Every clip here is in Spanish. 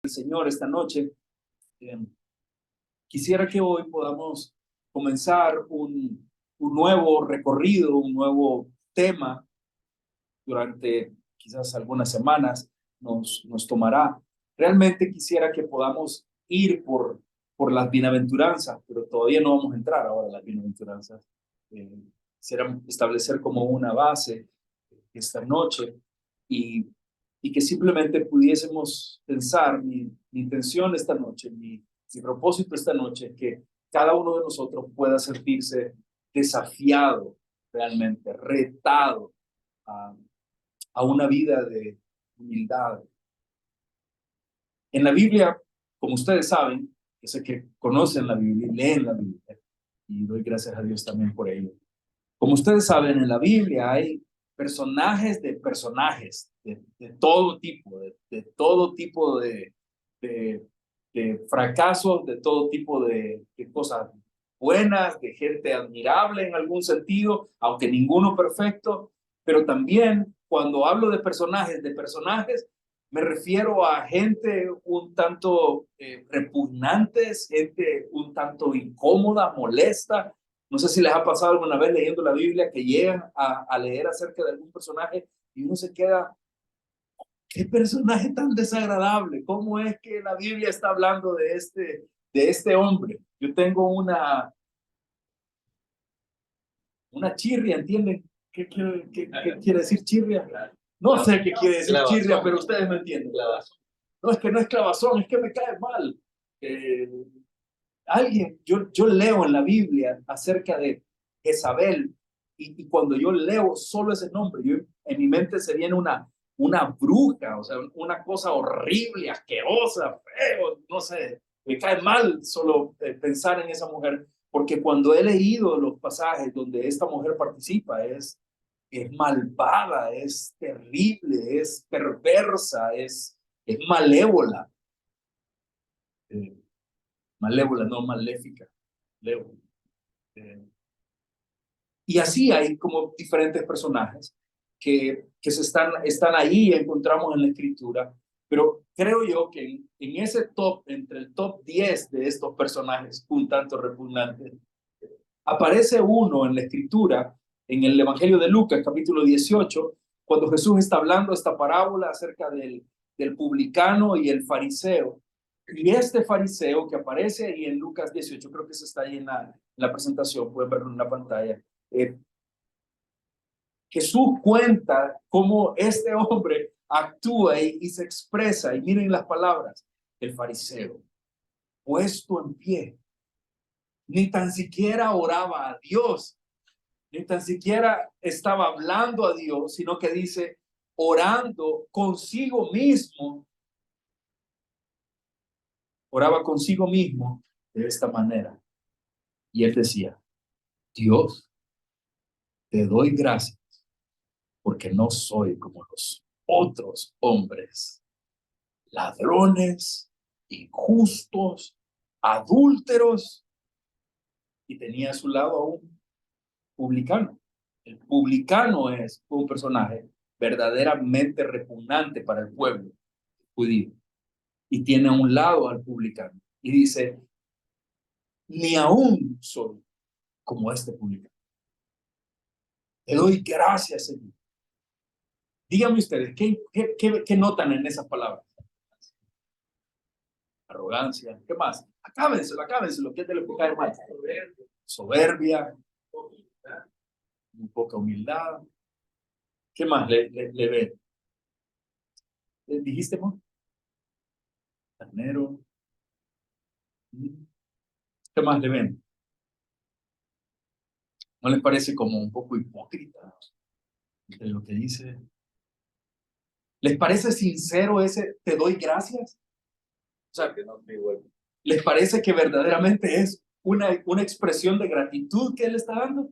El Señor esta noche. Eh, Quisiera que hoy podamos comenzar un nuevo recorrido, un nuevo tema durante quizás algunas semanas nos tomará. Realmente quisiera que podamos ir por las bienaventuranzas, pero todavía no vamos a entrar ahora a las bienaventuranzas. Quisiera establecer como una base esta noche y, y que simplemente pudiésemos pensar, mi intención esta noche, mi propósito esta noche es que cada uno de nosotros pueda sentirse desafiado, realmente retado a una vida de humildad. En la Biblia, como ustedes saben, yo sé que conocen la Biblia y leen la Biblia, y doy gracias a Dios también por ello. Como ustedes saben, en la Biblia hay personajes de todo tipo, de todo tipo de fracasos, de todo tipo de cosas buenas, de gente admirable en algún sentido, aunque ninguno perfecto, pero también cuando hablo de personajes, me refiero a gente un tanto repugnantes, gente un tanto incómoda, molesta. No sé si les ha pasado alguna vez leyendo la Biblia que llegan a leer acerca de algún personaje y uno se queda, qué personaje tan desagradable, ¿cómo es que la Biblia está hablando de este hombre? Yo tengo una chirria, ¿entienden? ¿Qué quiere decir chirria? No sé qué quiere decir chirria, pero ustedes me entienden. No, es que no es clavazón, es que me cae mal. Eh, yo leo en la Biblia acerca de Jezabel y cuando yo leo solo ese nombre, en mi mente se viene una bruja, o sea, una cosa horrible, asquerosa, feo, no sé, me cae mal solo pensar en esa mujer, porque cuando he leído los pasajes donde esta mujer participa, es malvada, es terrible, es perversa, es malévola. Eh, Malévola, no maléfica. Leo. Eh, y así hay como diferentes personajes que están ahí, encontramos en la escritura, pero creo yo que en ese top, entre el top 10 de estos personajes un tanto repugnantes, aparece uno en la escritura, en el Evangelio de Lucas, capítulo 18, cuando Jesús está hablando esta parábola acerca del publicano y el fariseo. Y este fariseo que aparece ahí en Lucas 18, creo que se está ahí en la presentación, pueden verlo en la pantalla. eh, Jesús cuenta cómo este hombre actúa y se expresa, y miren las palabras, el fariseo, puesto en pie, ni tan siquiera oraba a Dios, ni tan siquiera estaba hablando a Dios, sino que dice, orando consigo mismo, oraba consigo mismo de esta manera. Y él decía, Dios, te doy gracias porque no soy como los otros hombres, ladrones, injustos, adúlteros, y tenía a su lado a un publicano. El publicano es un personaje verdaderamente repugnante para el pueblo judío y tiene a un lado al publicano y dice, ni aún soy como este publicano. Te doy gracias, Señor. Díganme ustedes, ¿qué notan en esas palabras? Arrogancia, ¿qué más? Acábenselo, ¿qué te le puede caer mal? Soberbia, muy poca humildad. ¿Qué más le ve? ¿Dijiste, mo? Carnero. ¿Qué más le ven? ¿No les parece como un poco hipócrita de lo que dice? ¿Les parece sincero ese te doy gracias? O sea, que no, ¿les parece que verdaderamente es una expresión de gratitud que él está dando?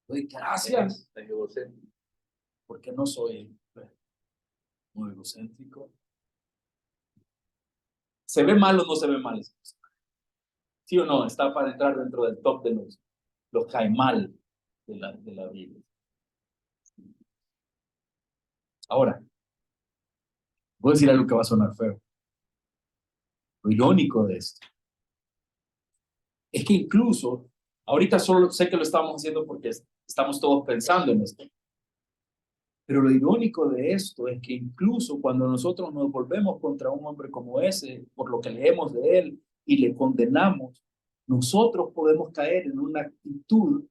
Doy gracias. Porque no soy muy egocéntrico. ¿Se ve mal o no se ve mal? ¿Sí o no? Está para entrar dentro del top de los caimal de la Biblia. Ahora, Puedo decir algo que va a sonar feo. Lo irónico de esto es que incluso, ahorita solo sé que lo estamos haciendo porque estamos todos pensando en esto, pero lo irónico de esto es que incluso cuando nosotros nos volvemos contra un hombre como ese, por lo que leemos de él y le condenamos, nosotros podemos caer en una actitud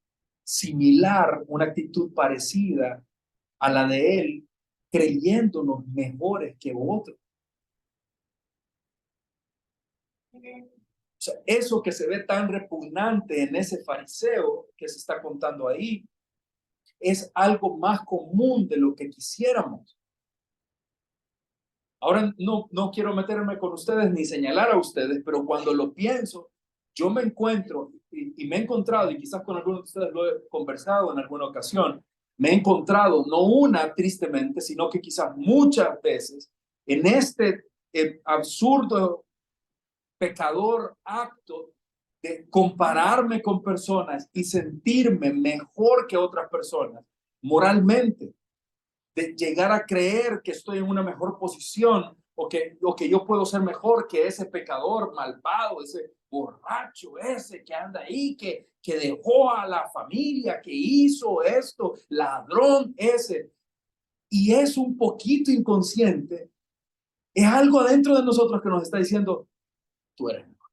similar, una actitud parecida a la de él, creyéndonos mejores que otros. O sea, eso que se ve tan repugnante en ese fariseo que se está contando ahí, es algo más común de lo que quisiéramos. Ahora no quiero meterme con ustedes ni señalar a ustedes, pero cuando lo pienso, yo me encuentro y me he encontrado, y quizás con algunos de ustedes lo he conversado en alguna ocasión, me he encontrado, no una tristemente, sino que quizás muchas veces, en este absurdo, pecador acto de compararme con personas y sentirme mejor que otras personas moralmente, de llegar a creer que estoy en una mejor posición o que yo puedo ser mejor que ese pecador malvado, ese borracho ese que anda ahí, que dejó a la familia, que hizo esto, ladrón ese. Y es un poquito inconsciente, es algo adentro de nosotros que nos está diciendo, tú eres mejor.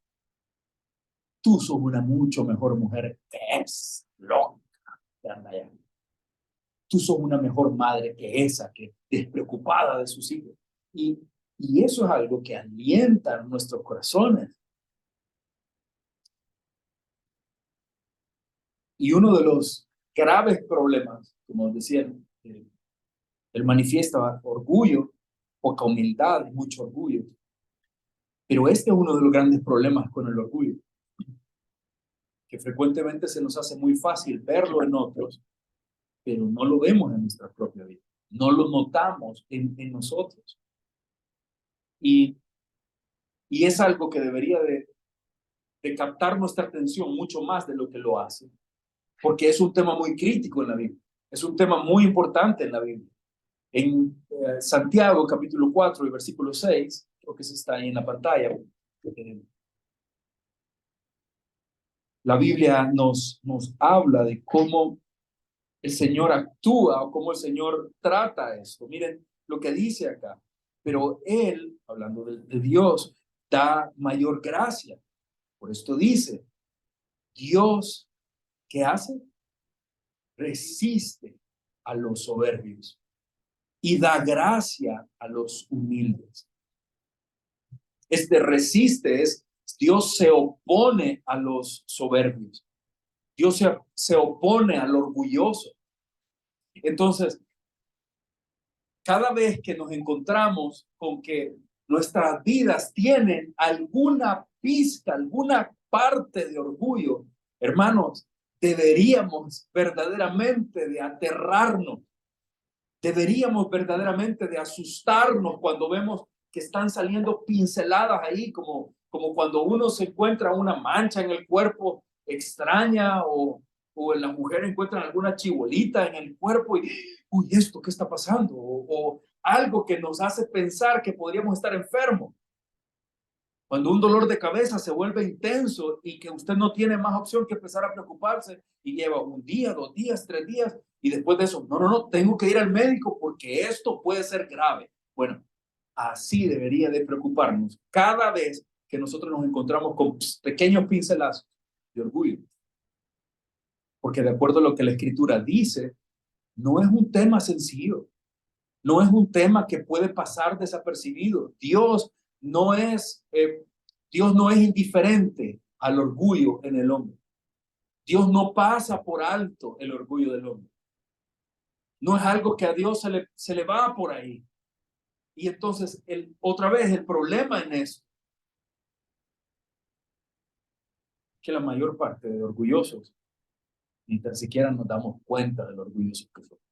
Tú sos una mucho mejor mujer que es loca que anda allá. Tú sos una mejor madre que esa, que despreocupada de sus hijos. Y eso es algo que alienta nuestros corazones. Y uno de los graves problemas, como decían, él manifiesta orgullo, poca humildad, mucho orgullo. Pero este es uno de los grandes problemas con el orgullo, que frecuentemente se nos hace muy fácil verlo en otros, pero no lo vemos en nuestra propia vida. No lo notamos en nosotros. Y es algo que debería de captar nuestra atención mucho más de lo que lo hace, porque es un tema muy crítico en la Biblia, es un tema muy importante en la Biblia. En Santiago capítulo 4 y versículo 6, creo que se está ahí en la pantalla, la Biblia nos habla de cómo el Señor actúa o cómo el Señor trata esto. Miren lo que dice acá, pero Él, hablando de Dios, da mayor gracia. Por esto dice, Dios, ¿qué hace? Resiste a los soberbios y da gracia a los humildes. Este resiste es, Dios se opone a los soberbios. Dios se opone al orgulloso. Entonces, cada vez que nos encontramos con que nuestras vidas tienen alguna pizca, alguna parte de orgullo, hermanos, deberíamos verdaderamente de aterrarnos. Deberíamos verdaderamente de asustarnos cuando vemos que están saliendo pinceladas ahí, como cuando uno se encuentra una mancha en el cuerpo extraña o la mujer encuentra alguna chibolita en el cuerpo y, uy, ¿esto qué está pasando? O algo que nos hace pensar que podríamos estar enfermos. Cuando un dolor de cabeza se vuelve intenso y que usted no tiene más opción que empezar a preocuparse y lleva un día, 2 días, 3 días y después de eso, no, tengo que ir al médico porque esto puede ser grave. Bueno, así debería de preocuparnos cada vez que nosotros nos encontramos con pequeños pincelazos de orgullo. Porque de acuerdo a lo que la Escritura dice, no es un tema sencillo, no es un tema que puede pasar desapercibido. No es, Dios no es indiferente al orgullo en el hombre. Dios no pasa por alto el orgullo del hombre. No es algo que a Dios se le va por ahí. Y entonces, otra vez, el problema en eso es que la mayor parte de orgullosos ni tan siquiera nos damos cuenta de lo orgullosos que somos.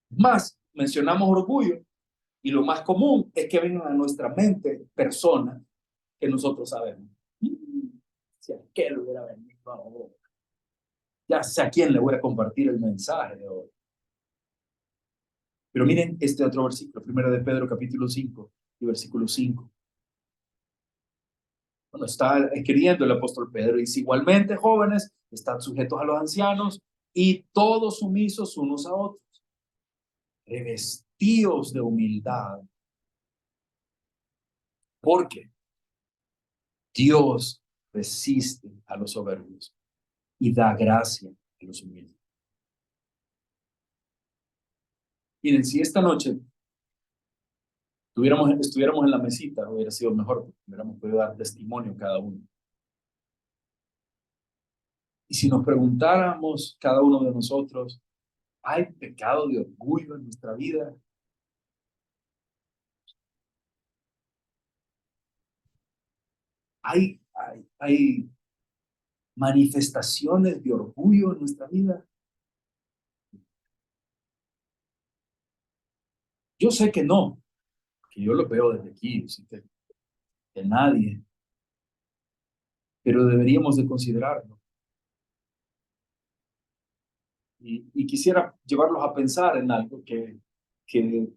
Más, mencionamos orgullo y lo más común es que vengan a nuestra mente personas que nosotros sabemos. Si aquel hubiera venido ahora, ya sé a quién le voy a compartir el mensaje de hoy. Pero miren este otro versículo, 1 Pedro 5 y versículo 5. Bueno, está escribiendo el apóstol Pedro, y dice: igualmente, jóvenes, están sujetos a los ancianos y todos sumisos unos a otros, revestidos de humildad, porque Dios resiste a los soberbios y da gracia a los humildes. Miren, si esta noche estuviéramos en la mesita, hubiera sido mejor, porque hubiéramos podido dar testimonio cada uno. Y si nos preguntáramos cada uno de nosotros: ¿hay pecado de orgullo en nuestra vida? ¿Hay manifestaciones de orgullo en nuestra vida? Yo sé que no, que yo lo veo desde aquí, así que nadie, pero deberíamos de considerarlo. Y quisiera llevarlos a pensar en algo que el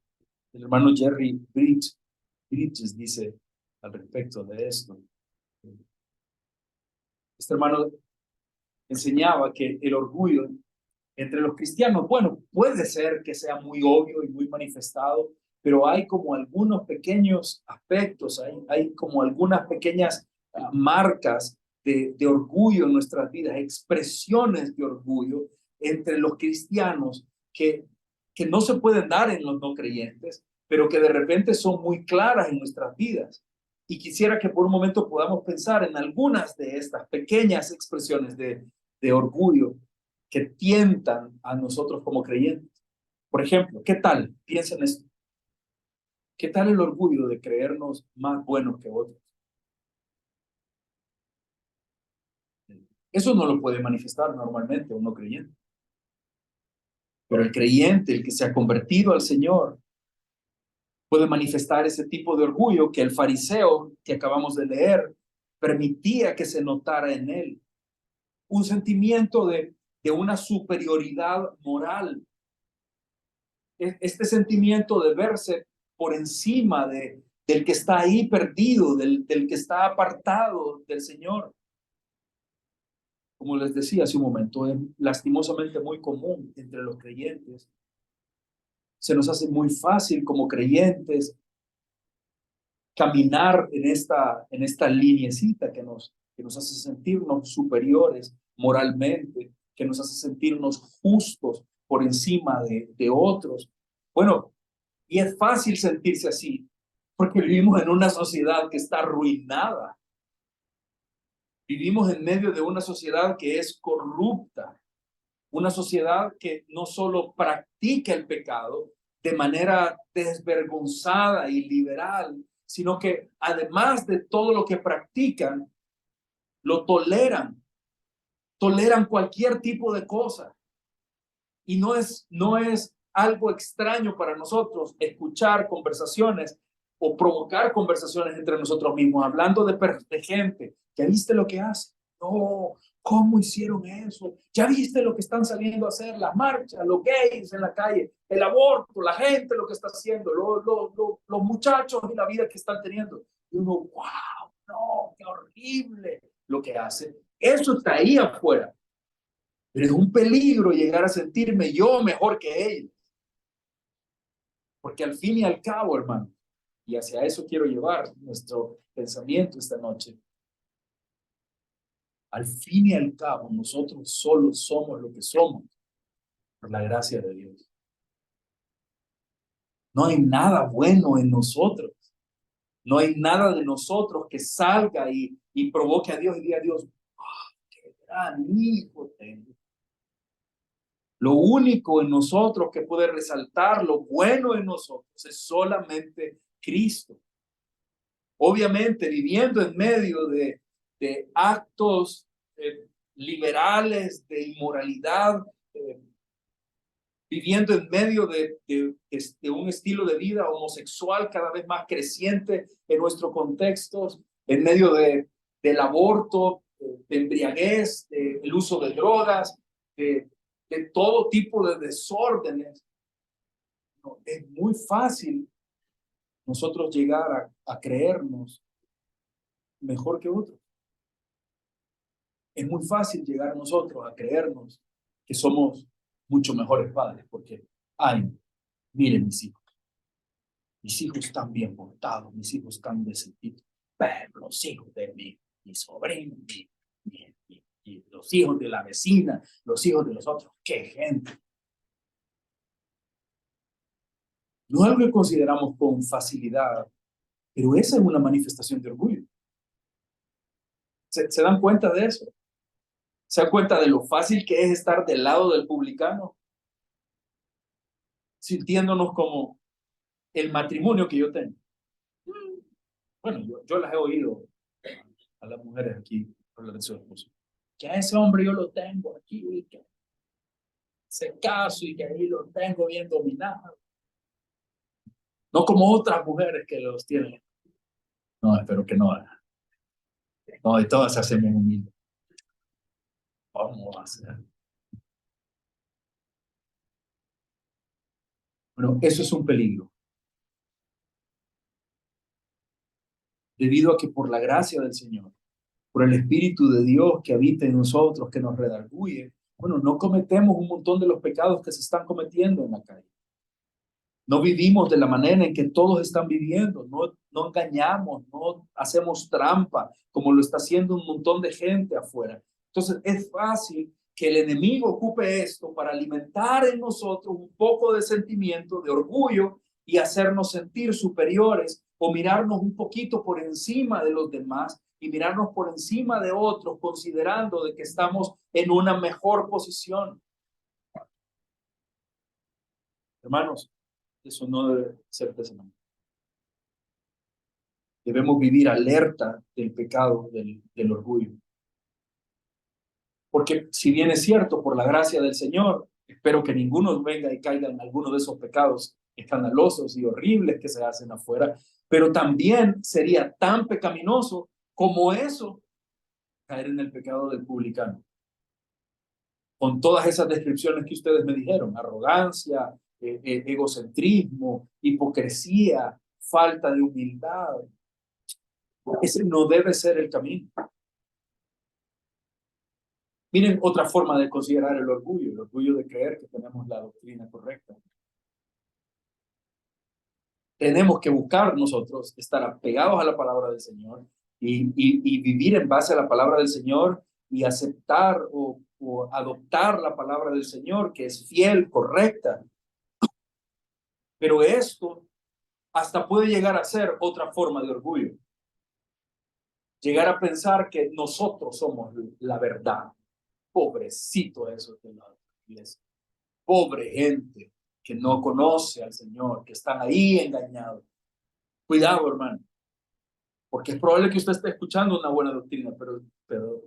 hermano Jerry Bridges dice al respecto de esto. Este hermano enseñaba que el orgullo entre los cristianos, bueno, puede ser que sea muy obvio y muy manifestado, pero hay como algunos pequeños aspectos, hay como algunas pequeñas marcas de orgullo en nuestras vidas, expresiones de orgullo entre los cristianos que no se pueden dar en los no creyentes, pero que de repente son muy claras en nuestras vidas. Y quisiera que por un momento podamos pensar en algunas de estas pequeñas expresiones de orgullo que tientan a nosotros como creyentes. Por ejemplo, ¿qué tal? Piensen esto. ¿Qué tal el orgullo de creernos más buenos que otros? Eso no lo puede manifestar normalmente un no creyente. Pero el creyente, el que se ha convertido al Señor, puede manifestar ese tipo de orgullo que el fariseo que acabamos de leer permitía que se notara en él. Un sentimiento de una superioridad moral. Este sentimiento de verse por encima del que está ahí perdido, del que está apartado del Señor. Como les decía hace un momento, es lastimosamente muy común entre los creyentes. Se nos hace muy fácil como creyentes caminar en esta lineecita que nos hace sentirnos superiores moralmente, que nos hace sentirnos justos por encima de otros. Bueno, y es fácil sentirse así, porque vivimos en una sociedad que está arruinada. Vivimos en medio de una sociedad que es corrupta, una sociedad que no solo practica el pecado de manera desvergonzada y liberal, sino que además de todo lo que practican, lo toleran cualquier tipo de cosa. Y no es algo extraño para nosotros escuchar conversaciones o provocar conversaciones entre nosotros mismos, hablando de gente. ¿Ya viste lo que hace? No, ¿cómo hicieron eso? ¿Ya viste lo que están saliendo a hacer? Las marchas, los gays en la calle, el aborto, la gente lo que está haciendo, los muchachos y la vida que están teniendo. Y uno, wow, no, qué horrible lo que hace. Eso está ahí afuera. Pero es un peligro llegar a sentirme yo mejor que ellos. Porque al fin y al cabo, hermano, y hacia eso quiero llevar nuestro pensamiento esta noche, al fin y al cabo, nosotros solo somos lo que somos por la gracia de Dios. No hay nada bueno en nosotros. No hay nada de nosotros que salga y provoque a Dios y diga a Dios: oh, qué gran hijo tengo. Lo único en nosotros que puede resaltar lo bueno en nosotros es solamente Cristo. Obviamente, viviendo en medio de actos liberales, de inmoralidad, viviendo en medio de un estilo de vida homosexual cada vez más creciente en nuestros contextos, en medio del aborto, de embriaguez, del uso de drogas, de todo tipo de desórdenes. No, es muy fácil nosotros llegar a creernos mejor que otros. Es muy fácil llegar nosotros a creernos que somos mucho mejores padres, porque, ay, miren mis hijos están bien portados, mis hijos están decentitos, pero los hijos de mi sobrino, y los hijos de la vecina, los hijos de los otros, qué gente. No es algo que consideramos con facilidad, pero esa es una manifestación de orgullo. ¿Se dan cuenta de eso? ¿Se dan cuenta de lo fácil que es estar del lado del publicano? Sintiéndonos como el matrimonio que yo tengo. Bueno, yo las he oído a las mujeres aquí hablar de su esposo. Que a ese hombre yo lo tengo aquí, que se caso y que ahí lo tengo bien dominado. No como otras mujeres que los tienen. No, espero que no. No, de todas se hacen bien humildes. Vamos a hacer. Bueno, eso es un peligro. Debido a que por la gracia del Señor, por el Espíritu de Dios que habita en nosotros, que nos redarguye, bueno, no cometemos un montón de los pecados que se están cometiendo en la calle. No vivimos de la manera en que todos están viviendo, no engañamos, no hacemos trampa, como lo está haciendo un montón de gente afuera. Entonces es fácil que el enemigo ocupe esto para alimentar en nosotros un poco de sentimiento, de orgullo y hacernos sentir superiores o mirarnos un poquito por encima de los demás y mirarnos por encima de otros, considerando de que estamos en una mejor posición. Hermanos, eso no debe ser de esa manera. Debemos vivir alerta del pecado, del orgullo. Porque si bien es cierto, por la gracia del Señor, espero que ninguno venga y caiga en alguno de esos pecados escandalosos y horribles que se hacen afuera, pero también sería tan pecaminoso como eso, caer en el pecado del publicano. Con todas esas descripciones que ustedes me dijeron, arrogancia, egocentrismo, hipocresía, falta de humildad. Ese no debe ser el camino. Miren otra forma de considerar el orgullo de creer que tenemos la doctrina correcta. Tenemos que buscar nosotros estar apegados a la palabra del Señor y vivir en base a la palabra del Señor y aceptar o adoptar la palabra del Señor, que es fiel, correcta. Pero esto hasta puede llegar a ser otra forma de orgullo. Llegar a pensar que nosotros somos la verdad. Pobrecito eso de la iglesia. Pobre gente que no conoce al Señor, que están ahí engañados. Cuidado, hermano, porque es probable que usted esté escuchando una buena doctrina, pero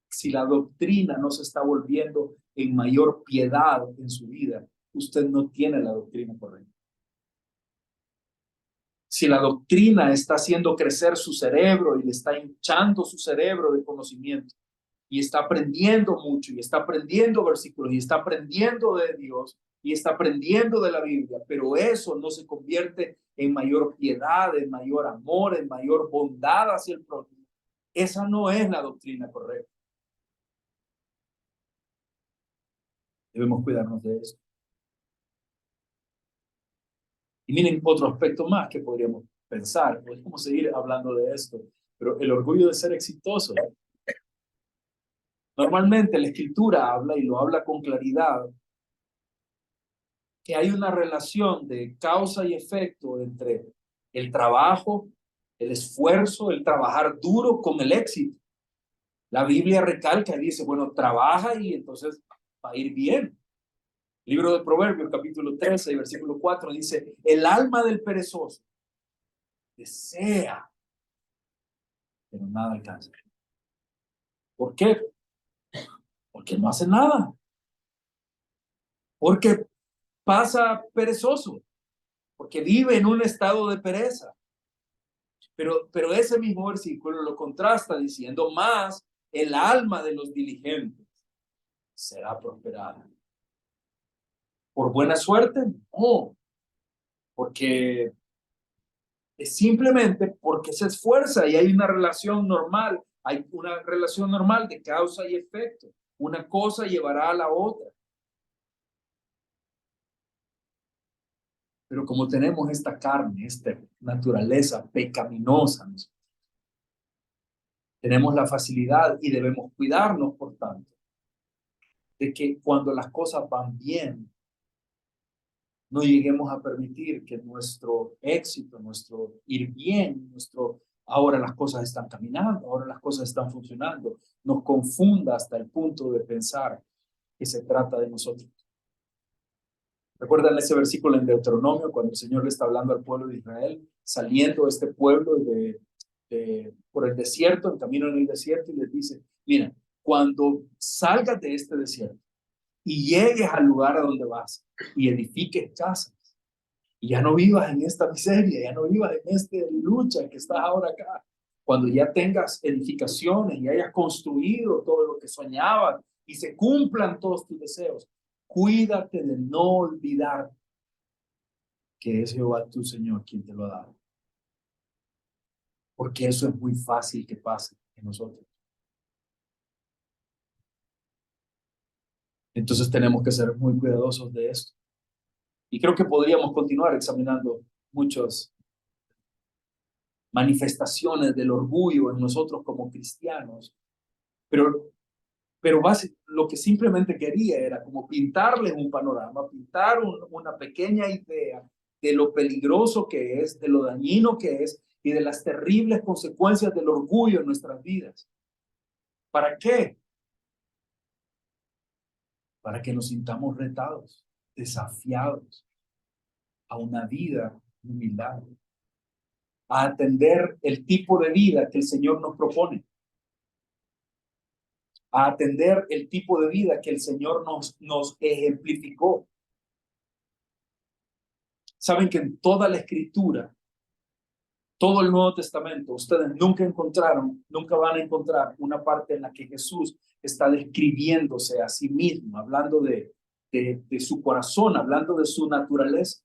si la doctrina no se está volviendo en mayor piedad en su vida, usted no tiene la doctrina correcta. Si la doctrina está haciendo crecer su cerebro y le está hinchando su cerebro de conocimiento, y está aprendiendo mucho, y está aprendiendo versículos, y está aprendiendo de Dios, y está aprendiendo de la Biblia, pero eso no se convierte en mayor piedad, en mayor amor, en mayor bondad hacia el prójimo. Esa no es la doctrina correcta. Debemos cuidarnos de eso. Y miren otro aspecto más que podríamos pensar, podemos seguir hablando de esto, pero el orgullo de ser exitoso. Normalmente la Escritura habla, y lo habla con claridad, que hay una relación de causa y efecto entre el trabajo, el esfuerzo, el trabajar duro con el éxito. La Biblia recalca y dice, bueno, trabaja y entonces va a ir bien. Libro de Proverbios, capítulo 13 y versículo 4 dice, el alma del perezoso desea, pero nada alcanza. ¿Por qué? Porque no hace nada. Porque pasa perezoso. Porque vive en un estado de pereza. Pero ese mismo versículo lo contrasta diciendo, más el alma de los diligentes será prosperada. ¿Por buena suerte? No. porque es simplemente porque se esfuerza y hay una relación normal, de causa y efecto. Una cosa llevará a la otra. Pero como tenemos esta carne, esta naturaleza pecaminosa, tenemos la facilidad y debemos cuidarnos, por tanto, de que cuando las cosas van bien, no lleguemos a permitir que nuestro éxito, nuestro ir bien, ahora las cosas están caminando, ahora las cosas están funcionando, nos confunda hasta el punto de pensar que se trata de nosotros. ¿Recuerdan ese versículo en Deuteronomio cuando el Señor le está hablando al pueblo de Israel, saliendo este pueblo por el desierto, en camino en el desierto, y les dice, mira, cuando salgas de este desierto y llegues al lugar a donde vas y edifiques casas, y ya no vivas en esta miseria, ya no vivas en esta lucha que estás ahora acá, cuando ya tengas edificaciones y hayas construido todo lo que soñabas y se cumplan todos tus deseos, cuídate de no olvidar que es Jehová tu Señor quien te lo ha dado. Porque eso es muy fácil que pase en nosotros. Entonces tenemos que ser muy cuidadosos de esto. Y creo que podríamos continuar examinando muchas manifestaciones del orgullo en nosotros como cristianos, pero lo que simplemente quería era como pintarles un panorama, pintar una pequeña idea de lo peligroso que es, de lo dañino que es y de las terribles consecuencias del orgullo en nuestras vidas. ¿Para qué? Para que nos sintamos retados, desafiados a una vida humilde, a atender el tipo de vida que el Señor nos propone, a atender el tipo de vida que el Señor nos ejemplificó. Saben que en toda la Escritura, todo el Nuevo Testamento, ustedes nunca van a encontrar una parte en la que Jesús está describiéndose a sí mismo, hablando de su corazón, hablando de su naturaleza,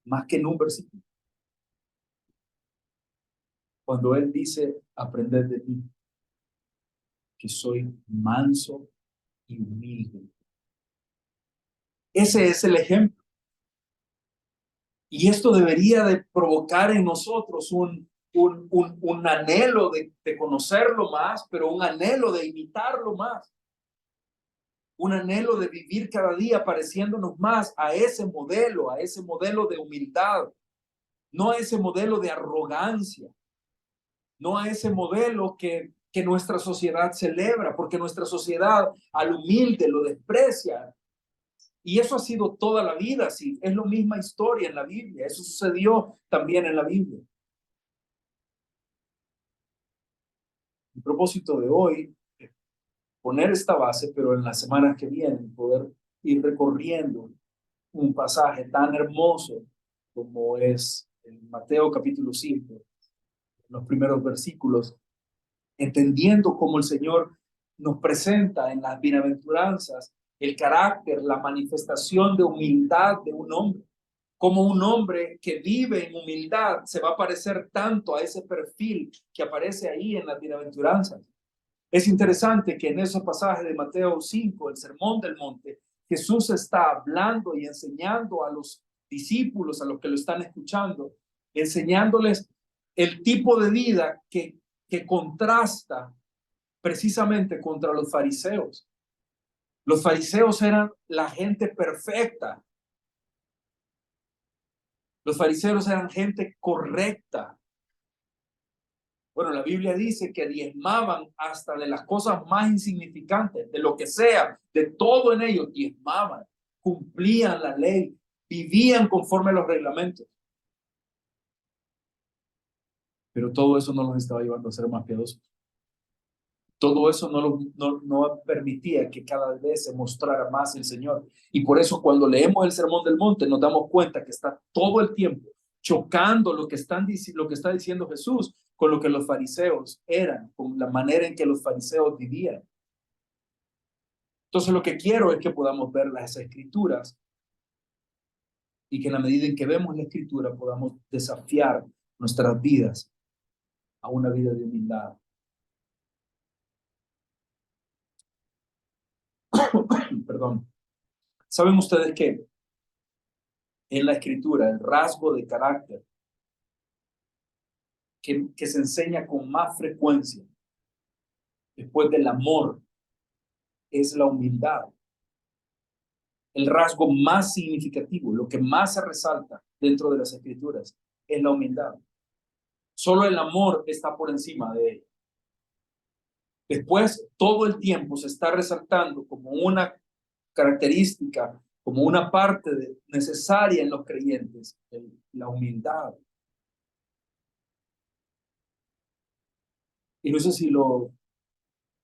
más que en un versículo. Cuando Él dice, aprended de mí, que soy manso y humilde. Ese es el ejemplo. Y esto debería de provocar en nosotros un anhelo de conocerlo más, pero un anhelo de imitarlo más. Un anhelo de vivir cada día pareciéndonos más a ese modelo de humildad, no a ese modelo de arrogancia, no a ese modelo que nuestra sociedad celebra, porque nuestra sociedad al humilde lo desprecia. Y eso ha sido toda la vida, sí, es la misma historia en la Biblia, eso sucedió también en la Biblia. El propósito de hoy es poner esta base, pero en las semanas que vienen poder ir recorriendo un pasaje tan hermoso como es en Mateo capítulo 5, los primeros versículos, entendiendo cómo el Señor nos presenta en las bienaventuranzas el carácter, la manifestación de humildad de un hombre. Como un hombre que vive en humildad se va a parecer tanto a ese perfil que aparece ahí en las bienaventuranzas. Es interesante que en ese pasaje de Mateo 5, el Sermón del Monte, Jesús está hablando y enseñando a los discípulos, a los que lo están escuchando, enseñándoles el tipo de vida que contrasta precisamente contra los fariseos. Los fariseos eran la gente perfecta. Los fariseos eran gente correcta. Bueno, la Biblia dice que diezmaban hasta de las cosas más insignificantes, de lo que sea, de todo en ellos diezmaban, cumplían la ley, vivían conforme a los reglamentos. Pero todo eso no los estaba llevando a ser más piadosos. Todo eso no permitía que cada vez se mostrara más el Señor. Y por eso cuando leemos el Sermón del Monte nos damos cuenta que está todo el tiempo chocando lo que está diciendo Jesús con lo que los fariseos eran, con la manera en que los fariseos vivían. Entonces lo que quiero es que podamos ver las escrituras y que en la medida en que vemos la Escritura podamos desafiar nuestras vidas a una vida de humildad. Perdón. ¿Saben ustedes que en la Escritura el rasgo de carácter que se enseña con más frecuencia después del amor es la humildad? El rasgo más significativo, lo que más se resalta dentro de las Escrituras es la humildad. Solo el amor está por encima de ella. Después, todo el tiempo se está resaltando como una característica, como una parte necesaria en los creyentes, la humildad. Y no sé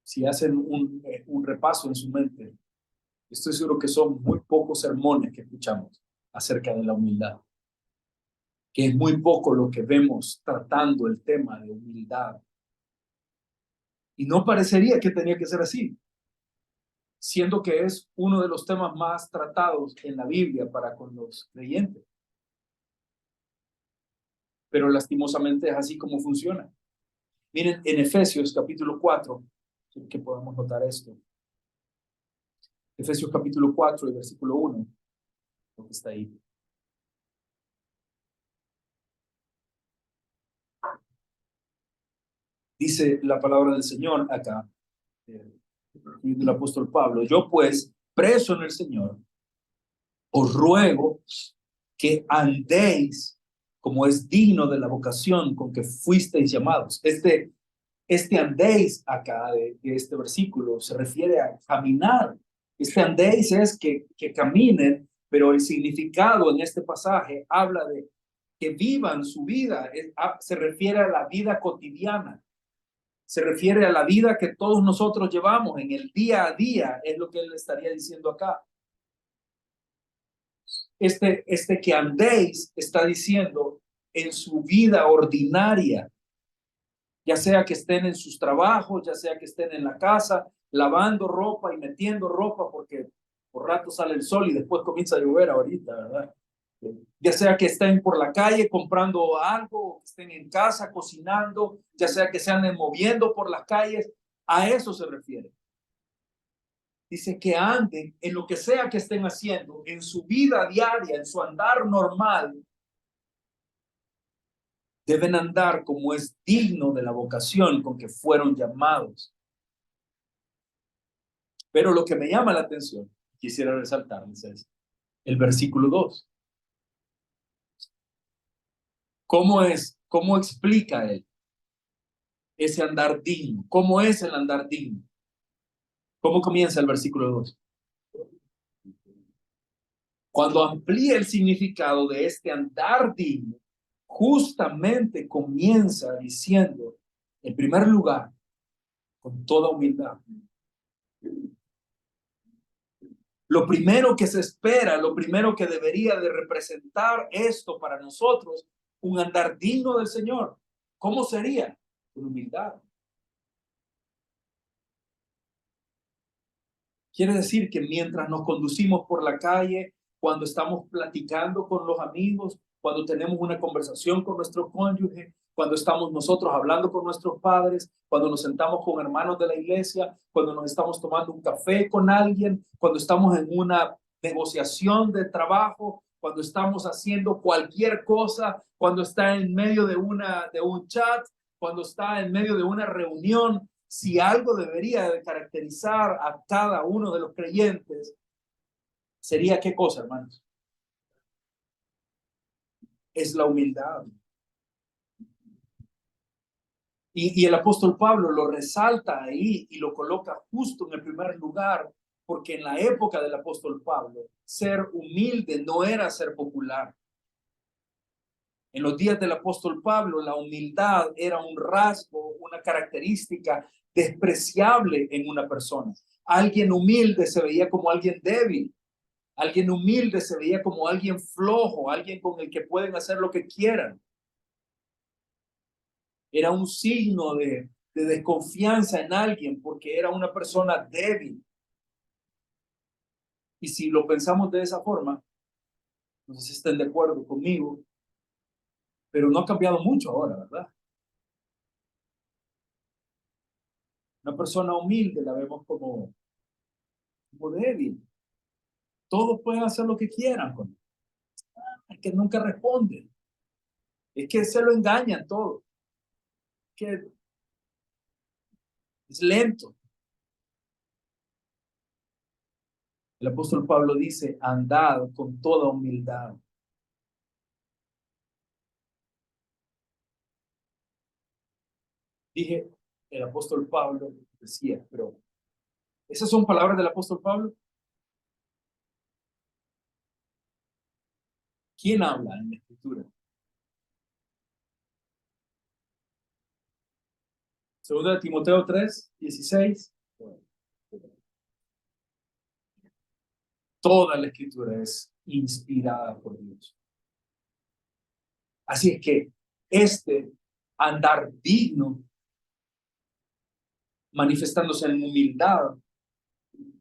si hacen un repaso en su mente, estoy seguro que son muy pocos sermones que escuchamos acerca de la humildad, que es muy poco lo que vemos tratando el tema de humildad. Y no parecería que tenía que ser así, siendo que es uno de los temas más tratados en la Biblia para con los creyentes. Pero lastimosamente es así como funciona. Miren, en Efesios capítulo 4, que podemos notar esto. Efesios capítulo 4 y versículo 1, lo que está ahí. Dice la palabra del Señor acá, del apóstol Pablo: yo pues, preso en el Señor, os ruego que andéis como es digno de la vocación con que fuisteis llamados. Este andéis acá de este versículo se refiere a caminar. Este andéis es que caminen, pero el significado en este pasaje habla de que vivan su vida, se refiere a la vida cotidiana, se refiere a la vida que todos nosotros llevamos en el día a día, es lo que él estaría diciendo acá. Este que andéis está diciendo en su vida ordinaria, ya sea que estén en sus trabajos, ya sea que estén en la casa, lavando ropa y metiendo ropa, porque por rato sale el sol y después comienza a llover ahorita, ¿verdad? Ya sea que estén por la calle comprando algo, que estén en casa cocinando, ya sea que se anden moviendo por las calles, a eso se refiere. Dice que anden en lo que sea que estén haciendo, en su vida diaria, en su andar normal, deben andar como es digno de la vocación con que fueron llamados. Pero lo que me llama la atención, quisiera resaltarles, es el versículo 2. ¿Cómo explica él ese andar digno? ¿Cómo es el andar digno? ¿Cómo comienza el versículo 2? Cuando amplía el significado de este andar digno, justamente comienza diciendo, en primer lugar, con toda humildad. Lo primero que se espera, lo primero que debería de representar esto para nosotros, un andar digno del Señor. ¿Cómo sería? Con humildad. Quiere decir que mientras nos conducimos por la calle, cuando estamos platicando con los amigos, cuando tenemos una conversación con nuestro cónyuge, cuando estamos nosotros hablando con nuestros padres, cuando nos sentamos con hermanos de la iglesia, cuando nos estamos tomando un café con alguien, cuando estamos en una negociación de trabajo, cuando estamos haciendo cualquier cosa, cuando está en medio de un chat, cuando está en medio de una reunión, si algo debería de caracterizar a cada uno de los creyentes, ¿sería qué cosa, hermanos? Es la humildad. Y el apóstol Pablo lo resalta ahí y lo coloca justo en el primer lugar, porque en la época del apóstol Pablo, ser humilde no era ser popular. En los días del apóstol Pablo, la humildad era un rasgo, una característica despreciable en una persona. Alguien humilde se veía como alguien débil. Alguien humilde se veía como alguien flojo, alguien con el que pueden hacer lo que quieran. Era un signo de desconfianza en alguien porque era una persona débil. Y si lo pensamos de esa forma, No sé si estén de acuerdo conmigo, pero no ha cambiado mucho ahora, ¿verdad? Una persona humilde la vemos como débil. Todos pueden hacer lo que quieran con él. Es que nunca responden. Es que se lo engañan todo. Que es lento. El apóstol Pablo dice, andad con toda humildad. Dije, el apóstol Pablo decía, pero ¿esas son palabras del apóstol Pablo? ¿Quién habla en la escritura? Segunda de Timoteo 3:16. Toda la escritura es inspirada por Dios. Así es que este andar digno, manifestándose en humildad,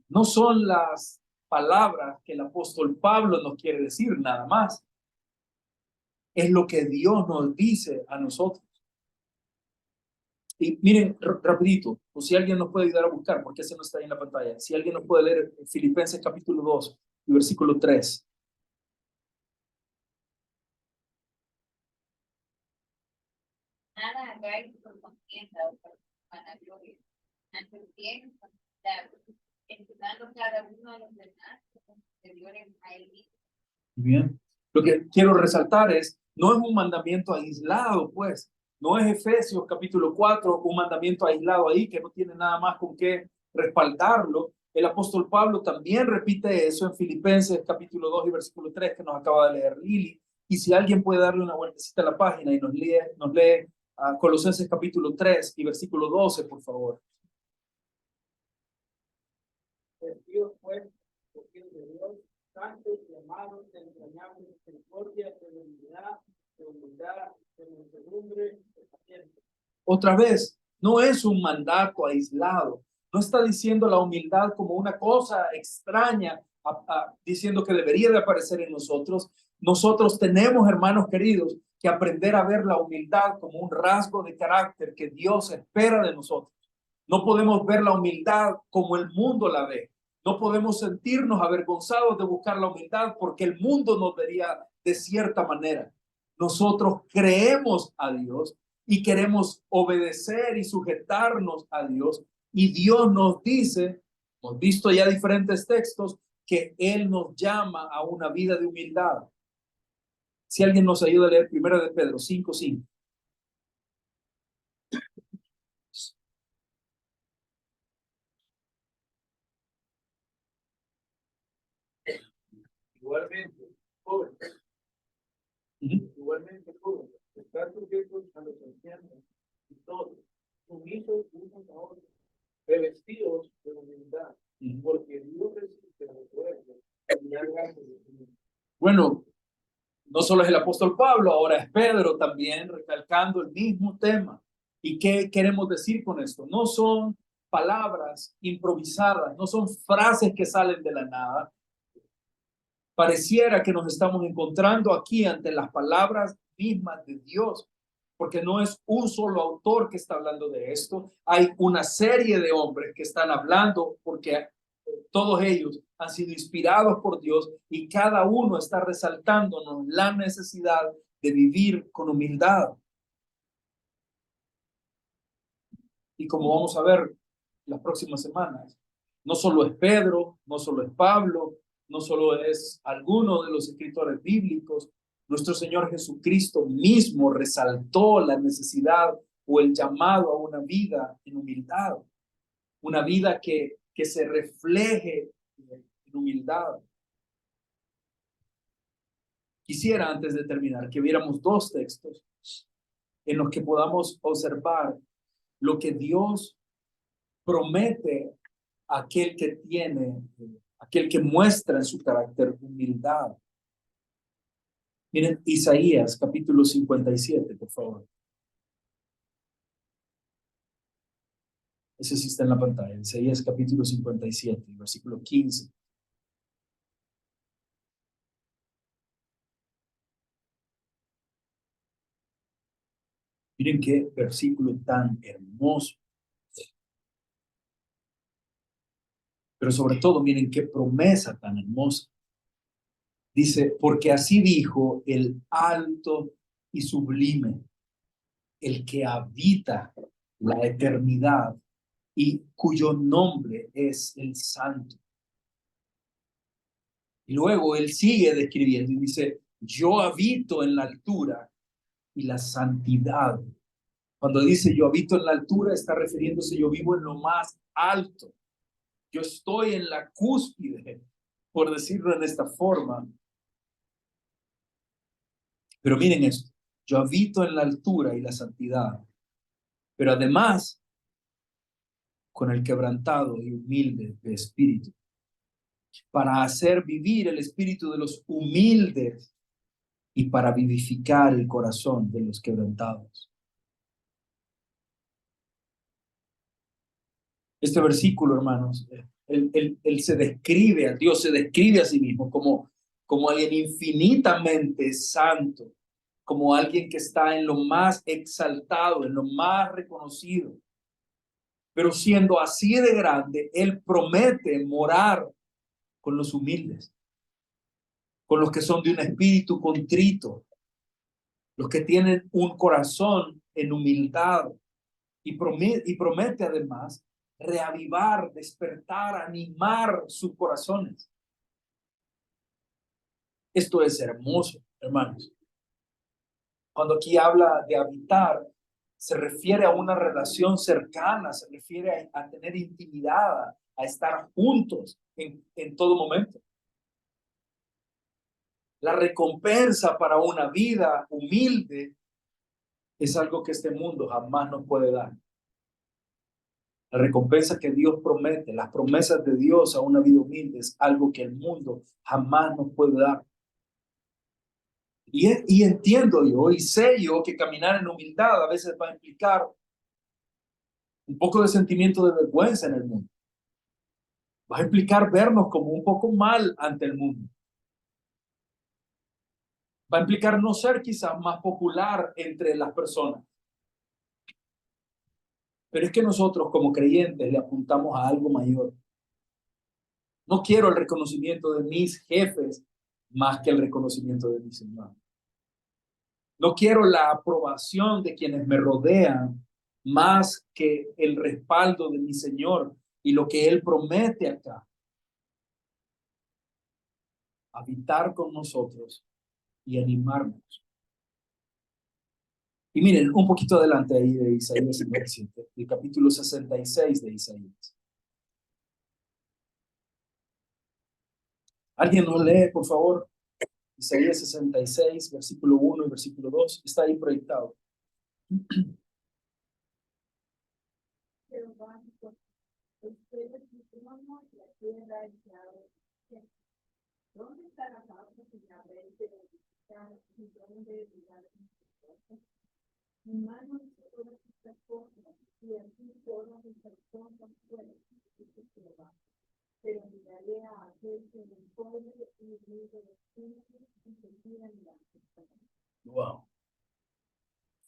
no son las palabras que el apóstol Pablo nos quiere decir nada más. Es lo que Dios nos dice a nosotros. Y miren, rapidito, o si alguien nos puede ayudar a buscar, porque ese no está ahí en la pantalla. Si alguien nos puede leer Filipenses capítulo 2 y versículo 3. Nada hagáis por contienda o por vanagloria, antes bien, estimando cada uno a los demás como superiores a él mismo. Bien. Lo que quiero resaltar es, no es un mandamiento aislado, pues. No es Efesios capítulo 4, un mandamiento aislado ahí que no tiene nada más con qué respaldarlo. El apóstol Pablo también repite eso en Filipenses capítulo 2 y versículo 3 que nos acaba de leer Lili. Y si alguien puede darle una vueltecita a la página y nos lee Colosenses capítulo 3 y versículo 12, por favor. Dios pues, porque de Dios, santos y amados, de entrañable misericordia, de benignidad, de humildad, de mansedumbre, de paciencia. Otra vez, no es un mandato aislado. No está diciendo la humildad como una cosa extraña, diciendo que debería de aparecer en nosotros. Nosotros tenemos, hermanos queridos, que aprender a ver la humildad como un rasgo de carácter que Dios espera de nosotros. No podemos ver la humildad como el mundo la ve. No podemos sentirnos avergonzados de buscar la humildad porque el mundo nos vería de cierta manera. Nosotros creemos a Dios y queremos obedecer y sujetarnos a Dios. Y Dios nos dice, hemos visto ya diferentes textos, que Él nos llama a una vida de humildad. Si alguien nos ayuda a leer 1 de Pedro 5:5. Igualmente, jóvenes, igualmente, jóvenes, estar sujetos a los ancianos y todos, sumisos unos a otros, revestidos de humildad, porque Dios resiste a los fuertes y haga de su. Bueno, no solo es el apóstol Pablo, ahora es Pedro también recalcando el mismo tema. ¿Y qué queremos decir con esto? No son palabras improvisadas, no son frases que salen de la nada. Pareciera que nos estamos encontrando aquí ante las palabras mismas de Dios, porque no es un solo autor que está hablando de esto, hay una serie de hombres que están hablando porque todos ellos han sido inspirados por Dios y cada uno está resaltándonos la necesidad de vivir con humildad. Y como vamos a ver las próximas semanas, no solo es Pedro, no solo es Pablo, no solo es alguno de los escritores bíblicos, nuestro Señor Jesucristo mismo resaltó la necesidad o el llamado a una vida en humildad, una vida que se refleje en humildad. Quisiera, antes de terminar, que viéramos dos textos en los que podamos observar lo que Dios promete a aquel que tiene, aquel que muestra en su carácter humildad. Miren, Isaías capítulo 57, por favor. Ese sí está en la pantalla. Isaías capítulo 57, versículo 15. Miren qué versículo tan hermoso. Pero sobre todo, miren qué promesa tan hermosa. Dice, porque así dijo el alto y sublime, el que habita la eternidad y cuyo nombre es el Santo. Y luego él sigue describiendo y dice, yo habito en la altura y la santidad. Cuando dice yo habito en la altura, está refiriéndose yo vivo en lo más alto. Yo estoy en la cúspide, por decirlo en esta forma. Pero miren esto, yo habito en la altura y la santidad, pero además con el quebrantado y humilde de espíritu, para hacer vivir el espíritu de los humildes y para vivificar el corazón de los quebrantados. Este versículo, hermanos, él se describe a Dios, se describe a sí mismo como alguien infinitamente santo, como alguien que está en lo más exaltado, en lo más reconocido. Pero siendo así de grande, Él promete morar con los humildes, con los que son de un espíritu contrito, los que tienen un corazón en humildad, y promete además reavivar, despertar, animar sus corazones. Esto es hermoso, hermanos. Cuando aquí habla de habitar, se refiere a una relación cercana, se refiere a tener intimidad, a estar juntos en todo momento. La recompensa para una vida humilde es algo que este mundo jamás nos puede dar. La recompensa que Dios promete, las promesas de Dios a una vida humilde es algo que el mundo jamás nos puede dar. Y entiendo yo y sé yo que caminar en humildad a veces va a implicar un poco de sentimiento de vergüenza en el mundo. Va a implicar vernos como un poco mal ante el mundo. Va a implicar no ser quizás más popular entre las personas. Pero es que nosotros como creyentes le apuntamos a algo mayor. No quiero el reconocimiento de mis jefes más que el reconocimiento de mi Señor. No quiero la aprobación de quienes me rodean más que el respaldo de mi Señor y lo que Él promete acá. Habitar con nosotros y animarnos. Y miren, un poquito adelante ahí de Isaías 57, el capítulo 66 de Isaías. ¿Alguien nos lee, por favor? Isaías 66, versículo 1 y versículo 2. Está ahí proyectado. ¿Dónde está la causa que me abrente de buscar y dónde lugar mi mano hizo todas estas cosas y así todas estas cosas fueron, dice Jehová. Pero miraré a aquel que me pone y me de espíritu y se tira en la Wow.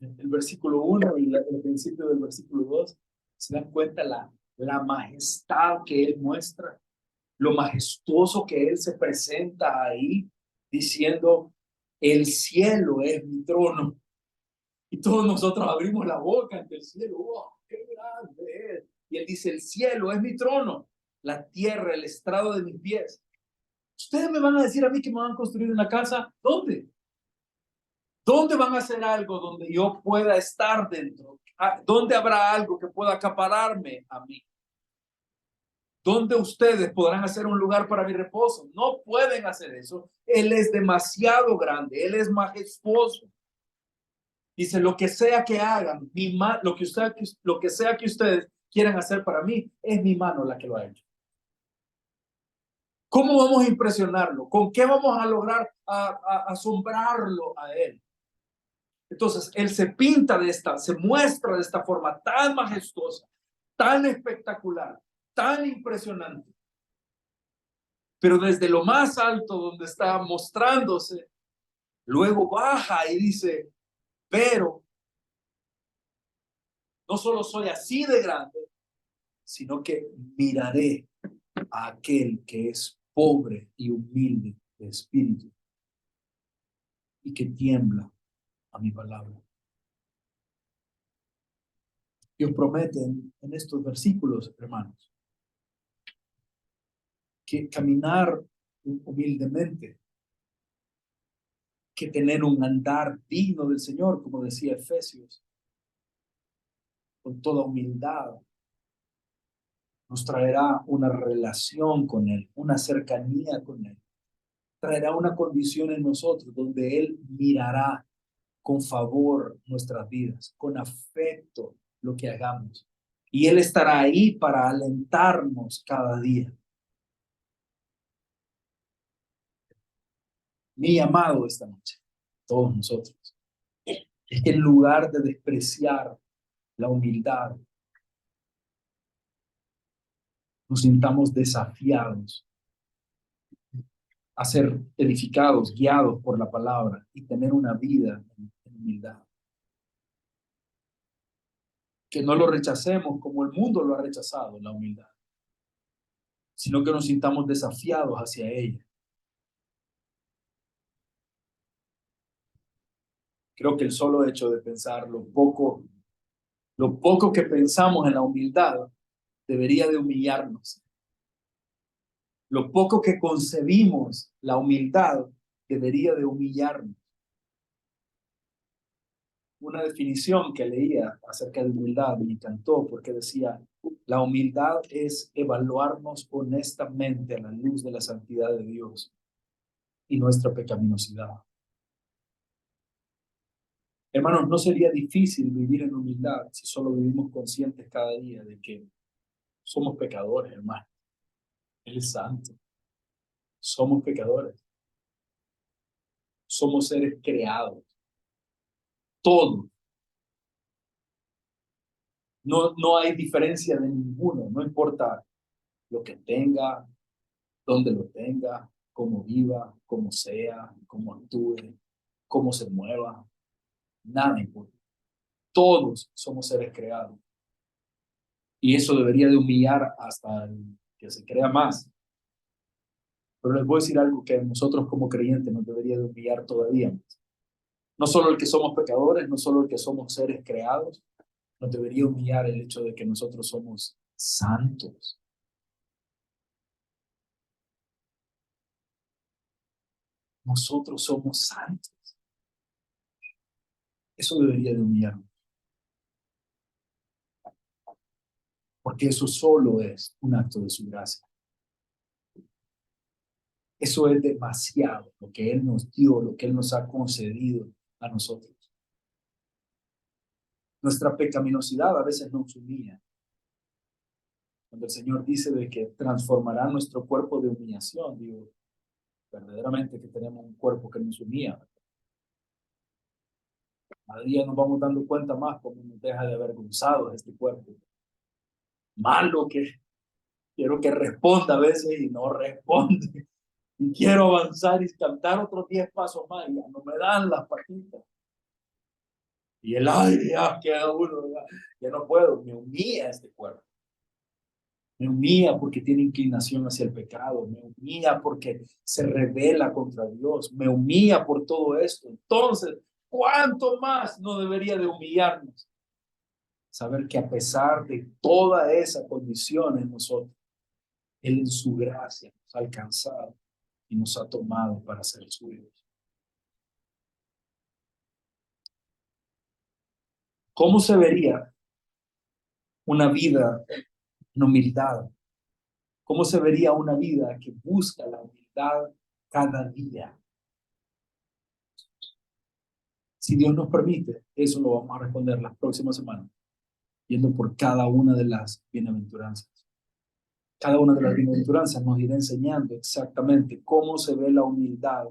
El versículo 1 y el principio del versículo 2, ¿se dan cuenta la majestad que Él muestra? Lo majestuoso que Él se presenta ahí, diciendo, el cielo es mi trono. Y todos nosotros abrimos la boca ante el cielo. ¡Wow! ¡Qué grande es! Y Él dice, el cielo es mi trono, la tierra, el estrado de mis pies. Ustedes me van a decir a mí que me van a construir una casa. ¿Dónde? ¿Dónde van a hacer algo donde yo pueda estar dentro? ¿Dónde habrá algo que pueda acapararme a mí? ¿Dónde ustedes podrán hacer un lugar para mi reposo? No pueden hacer eso. Él es demasiado grande, Él es majestuoso. Dice, lo que sea que hagan, lo que sea que ustedes quieran hacer para mí, es mi mano la que lo ha hecho. ¿Cómo vamos a impresionarlo? ¿Con qué vamos a lograr asombrarlo a Él? Entonces, Él se muestra de esta forma tan majestuosa, tan espectacular, tan impresionante. Pero desde lo más alto donde está mostrándose, luego baja y dice, pero No solo soy así de grande, sino que miraré a aquel que es pobre y humilde de espíritu y que tiembla a mi palabra. Dios promete en estos versículos, hermanos, que caminar humildemente, que tener un andar digno del Señor, como decía Efesios, con toda humildad, nos traerá una relación con Él, una cercanía con Él. Traerá una condición en nosotros donde Él mirará con favor nuestras vidas, con afecto lo que hagamos. Y Él estará ahí para alentarnos cada día. Mi llamado esta noche, todos nosotros, es que en lugar de despreciar la humildad, nos sintamos desafiados a ser edificados, guiados por la palabra y tener una vida en humildad. Que no lo rechacemos como el mundo lo ha rechazado, la humildad, sino que nos sintamos desafiados hacia ella. Creo que el solo hecho de pensar lo poco que pensamos en la humildad debería de humillarnos. Lo poco que concebimos la humildad debería de humillarnos. Una definición que leía acerca de humildad me encantó porque decía, la humildad es evaluarnos honestamente a la luz de la santidad de Dios y nuestra pecaminosidad. Hermanos, no sería difícil vivir en humildad si solo vivimos conscientes cada día de que somos pecadores, hermano. Él es santo. Somos pecadores. Somos seres creados. Todo. No hay diferencia de ninguno. No importa lo que tenga, dónde lo tenga, cómo viva, cómo sea, cómo actúe, cómo se mueva. Nada importa. Todos somos seres creados. Y eso debería de humillar hasta el que se crea más. Pero les voy a decir algo que a nosotros como creyentes nos debería de humillar todavía más. No solo el que somos pecadores, no solo el que somos seres creados, nos debería humillar el hecho de que nosotros somos santos. Nosotros somos santos. Eso debería de humillarnos. Porque eso solo es un acto de su gracia. Eso es demasiado, lo que Él nos dio, lo que Él nos ha concedido a nosotros. Nuestra pecaminosidad a veces nos humilla. Cuando el Señor dice de que transformará nuestro cuerpo de humillación, digo, verdaderamente que tenemos un cuerpo que nos humilla. Cada día nos vamos dando cuenta más cómo nos deja de avergonzados este cuerpo. Malo que quiero que responda a veces y no responde. Y quiero avanzar y cantar otros 10 pasos más y ya no me dan las patitas. Y el aire ya queda uno, ya no puedo, me humilla este cuerpo. Me humilla porque tiene inclinación hacia el pecado, me humilla porque se rebela contra Dios, me humilla por todo esto. Entonces, ¿cuánto más no debería de humillarnos? Saber que a pesar de toda esa condición en nosotros, Él en su gracia nos ha alcanzado y nos ha tomado para ser suyos. ¿Cómo se vería una vida en humildad? ¿Cómo se vería una vida que busca la humildad cada día? Si Dios nos permite, eso lo vamos a responder las próximas semanas, yendo por cada una de las bienaventuranzas. Cada una de las bienaventuranzas nos irá enseñando exactamente cómo se ve la humildad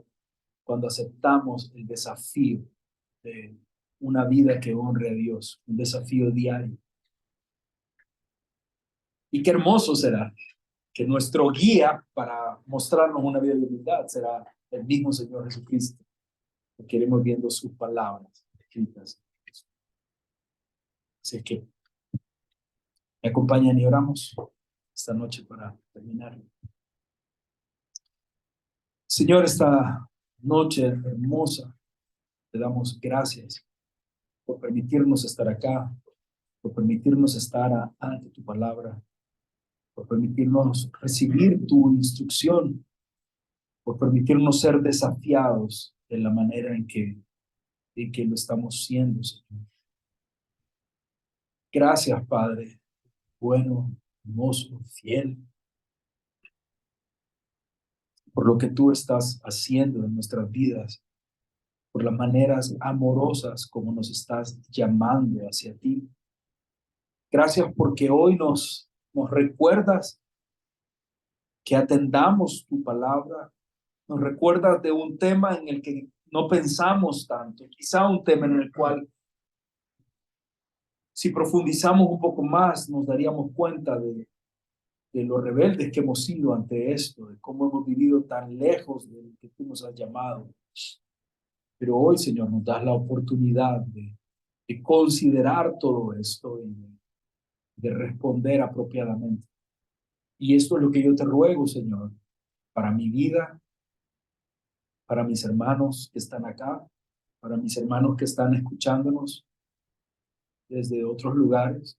cuando aceptamos el desafío de una vida que honre a Dios, un desafío diario. Y qué hermoso será que nuestro guía para mostrarnos una vida de humildad será el mismo Señor Jesucristo, porque iremos viendo sus palabras escritas. Así que Me acompañan y oramos esta noche para terminar. Señor, esta noche hermosa, te damos gracias por permitirnos estar acá, por permitirnos estar ante tu palabra, por permitirnos recibir tu instrucción, por permitirnos ser desafiados de la manera en que lo estamos siendo, Señor. Gracias, Padre, bueno, hermoso, fiel, por lo que tú estás haciendo en nuestras vidas, por las maneras amorosas como nos estás llamando hacia ti. Gracias porque hoy nos recuerdas que atendamos tu palabra, nos recuerdas de un tema en el que no pensamos tanto, quizá un tema en el cual si profundizamos un poco más nos daríamos cuenta de lo rebeldes que hemos sido ante esto, de cómo hemos vivido tan lejos de lo que tú nos has llamado. Pero hoy, Señor, nos das la oportunidad de considerar todo esto y de responder apropiadamente. Y esto es lo que yo te ruego, Señor, para mi vida, para mis hermanos que están acá, para mis hermanos que están escuchándonos desde otros lugares.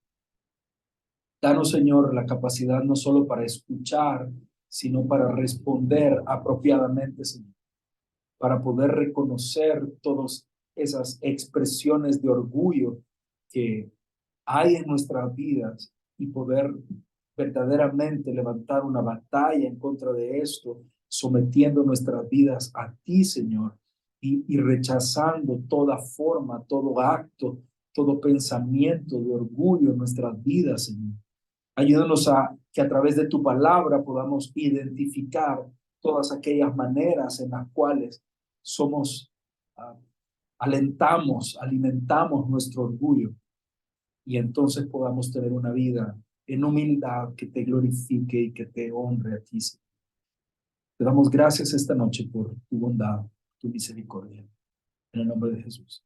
Danos, Señor, la capacidad no solo para escuchar, sino para responder apropiadamente, Señor, para poder reconocer todas esas expresiones de orgullo que hay en nuestras vidas y poder verdaderamente levantar una batalla en contra de esto, sometiendo nuestras vidas a ti, Señor, y rechazando toda forma, todo acto, todo pensamiento de orgullo en nuestras vidas, Señor. Ayúdanos a que a través de tu palabra podamos identificar todas aquellas maneras en las cuales somos, alentamos, alimentamos nuestro orgullo y entonces podamos tener una vida en humildad que te glorifique y que te honre a ti. Te damos gracias esta noche por tu bondad, tu misericordia. En el nombre de Jesús.